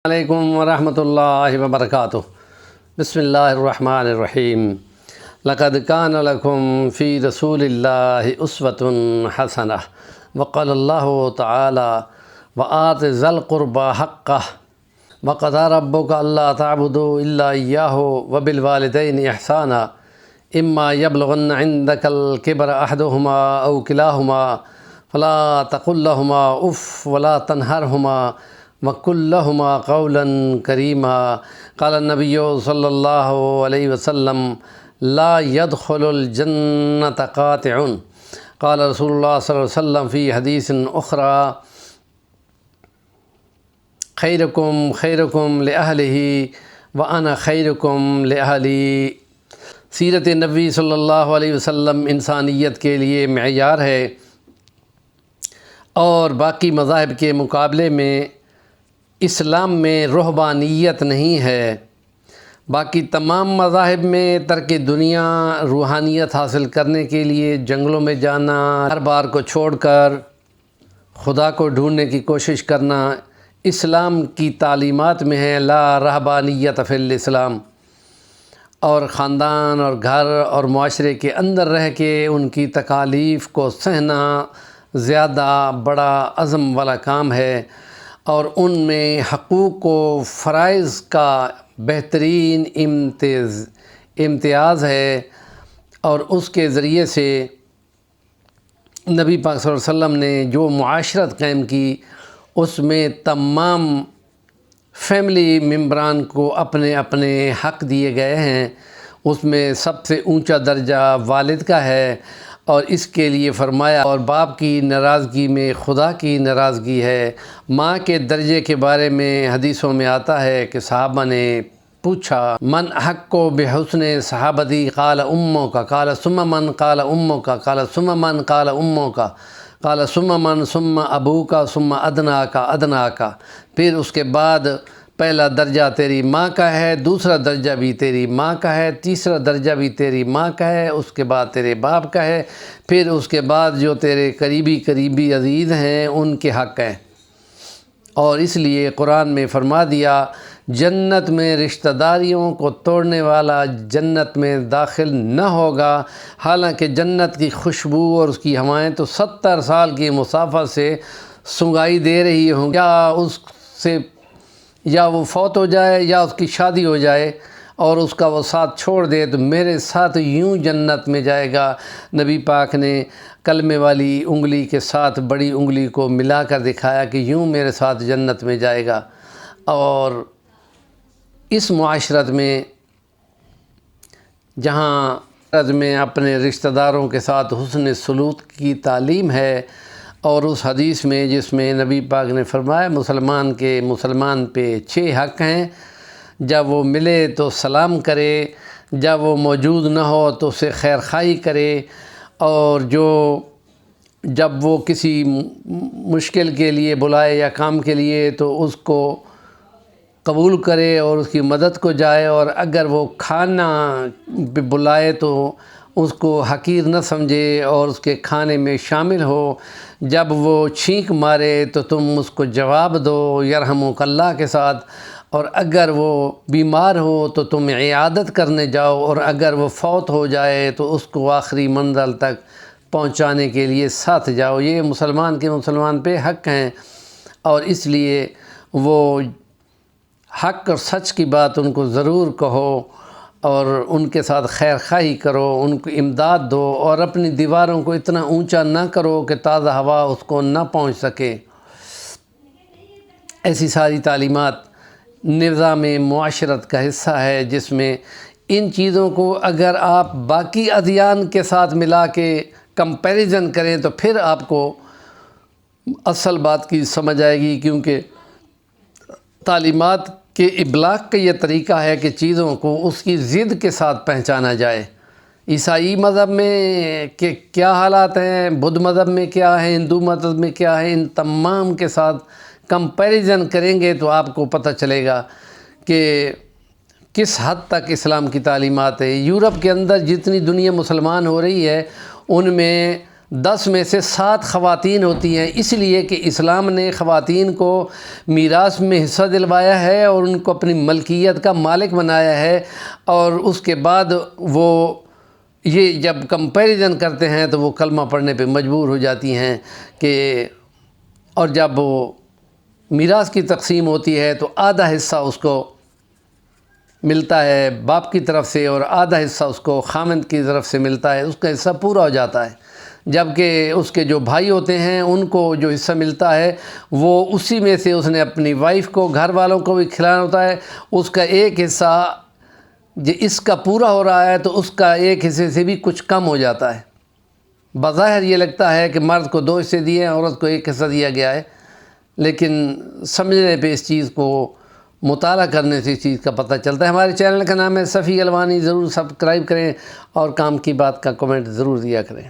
علیکم ورحمۃ اللہ وبرکاتہ۔ بسم اللہ الرحمن الرحیم۔ لقد کان لکم فی رسول اللہ اسوۃ حسنہ وقال اللہ تعالی وآت ذی القربى حقہ وقضى ربک الا تعبدوا الا ایاہ وبالوالدین احسانا اما یبلغن عندک الکبر احدہما او کلاہما فلا تقل لہما اف ولا تنہرہما وَقُلْ لَهُمَا قَوْلًا كَرِيمًا۔ قال النبی صلی اللہ علیہ وسلم لا يدخل الجنة قاطع۔ قال رسول اللہ صلی اللہ علیہ وسلم فی حدیث اخری خیرکم خیرکم لأہلہ وأنا خیرکم لأہلی۔ سیرت نبی صلی اللہ علیہ وسلم انسانیت کے لیے معیار ہے اور باقی مذاہب کے مقابلے میں اسلام میں رہبانیت نہیں ہے۔ باقی تمام مذاہب میں ترک دنیا روحانیت حاصل کرنے کے لیے جنگلوں میں جانا، ہر بار کو چھوڑ کر خدا کو ڈھونڈنے کی کوشش کرنا اسلام کی تعلیمات میں ہے۔ لا رہبانیت فی الاسلام۔ اور خاندان اور گھر اور معاشرے کے اندر رہ کے ان کی تکالیف کو سہنا زیادہ بڑا عزم والا کام ہے، اور ان میں حقوق و فرائض کا بہترین امتیاز ہے، اور اس کے ذریعے سے نبی پاک صلی اللہ علیہ وسلم نے جو معاشرت قائم کی اس میں تمام فیملی ممبران کو اپنے اپنے حق دیے گئے ہیں۔ اس میں سب سے اونچا درجہ والد کا ہے، اور اس کے لیے فرمایا اور باپ کی ناراضگی میں خدا کی ناراضگی ہے۔ ماں کے درجے کے بارے میں حدیثوں میں آتا ہے کہ صحابہ نے پوچھا من حق بحسن صحابتی قال اموں کا قال ثم من قال اموں کا قال ثم من قال اموں کا قال ثم من ثم ابو کا ثم ادنا کا ادنا کا۔ پھر اس کے بعد پہلا درجہ تیری ماں کا ہے، دوسرا درجہ بھی تیری ماں کا ہے، تیسرا درجہ بھی تیری ماں کا ہے، اس کے بعد تیرے باپ کا ہے، پھر اس کے بعد جو تیرے قریبی عزیز ہیں ان کے حق ہیں۔ اور اس لیے قرآن میں فرما دیا جنت میں رشتہ داریوں کو توڑنے والا جنت میں داخل نہ ہوگا، حالانکہ جنت کی خوشبو اور اس کی ہوائیں تو 70 سال کی مسافت سے سنگائی دے رہی ہوں، یا وہ فوت ہو جائے یا اس کی شادی ہو جائے اور اس کا وہ ساتھ چھوڑ دے تو میرے ساتھ یوں جنت میں جائے گا۔ نبی پاک نے کلمے والی انگلی کے ساتھ بڑی انگلی کو ملا کر دکھایا کہ یوں میرے ساتھ جنت میں جائے گا۔ اور اس معاشرت میں جہاں میں اپنے رشتہ داروں کے ساتھ حسن سلوک کی تعلیم ہے، اور اس حدیث میں جس میں نبی پاک نے فرمایا مسلمان پہ 6 حق ہیں، جب وہ ملے تو سلام کرے، جب وہ موجود نہ ہو تو اسے خیر خواہی کرے، اور جب وہ کسی مشکل کے لیے بلائے یا کام کے لیے تو اس کو قبول کرے اور اس کی مدد کو جائے، اور اگر وہ کھانا بلائے تو اس کو حقیر نہ سمجھے اور اس کے کھانے میں شامل ہو۔ جب وہ چھینک مارے تو تم اس کو جواب دو یرحمک اللہ کے ساتھ، اور اگر وہ بیمار ہو تو تم عیادت کرنے جاؤ، اور اگر وہ فوت ہو جائے تو اس کو آخری منزل تک پہنچانے کے لیے ساتھ جاؤ۔ یہ مسلمان پہ حق ہیں، اور اس لیے وہ حق اور سچ کی بات ان کو ضرور کہو، اور ان کے ساتھ خیر خواہی کرو، ان کو امداد دو، اور اپنی دیواروں کو اتنا اونچا نہ کرو کہ تازہ ہوا اس کو نہ پہنچ سکے۔ ایسی ساری تعلیمات نظام معاشرت کا حصہ ہے، جس میں ان چیزوں کو اگر آپ باقی ادیان کے ساتھ ملا کے کمپیریزن کریں تو پھر آپ کو اصل بات کی سمجھ آئے گی، کیونکہ تعلیمات کے ابلاغ کا یہ طریقہ ہے کہ چیزوں کو اس کی ضد کے ساتھ پہچانا جائے۔ عیسائی مذہب میں کیا حالات ہیں، بدھ مذہب میں کیا ہے، ہندو مذہب میں کیا ہے، ان تمام کے ساتھ کمپیریزن کریں گے تو آپ کو پتہ چلے گا کہ کس حد تک اسلام کی تعلیمات ہے۔ یورپ کے اندر جتنی دنیا مسلمان ہو رہی ہے ان میں 10 میں سے 7 خواتین ہوتی ہیں، اس لیے کہ اسلام نے خواتین کو میراث میں حصہ دلوایا ہے اور ان کو اپنی ملکیت کا مالک بنایا ہے، اور اس کے بعد وہ یہ جب کمپیریزن کرتے ہیں تو وہ کلمہ پڑھنے پہ مجبور ہو جاتی ہیں کہ، اور جب وہ میراث کی تقسیم ہوتی ہے تو آدھا حصہ اس کو ملتا ہے باپ کی طرف سے اور آدھا حصہ اس کو خامند کی طرف سے ملتا ہے، اس کا حصہ پورا ہو جاتا ہے، جبکہ اس کے جو بھائی ہوتے ہیں ان کو جو حصہ ملتا ہے وہ اسی میں سے اس نے اپنی وائف کو، گھر والوں کو بھی کھلانا ہوتا ہے، اس کا ایک حصہ اس کا پورا ہو رہا ہے تو اس کا ایک حصے سے بھی کچھ کم ہو جاتا ہے۔ بظاہر یہ لگتا ہے کہ مرد کو 2 حصے دیے ہیں، عورت کو 1 حصہ دیا گیا ہے، لیکن سمجھنے پہ اس چیز کو، مطالعہ کرنے سے اس چیز کا پتہ چلتا ہے۔ ہمارے چینل کا نام ہے صفی الوانی، ضرور سبسکرائب کریں اور کام کی بات کا کمنٹ ضرور دیا کریں۔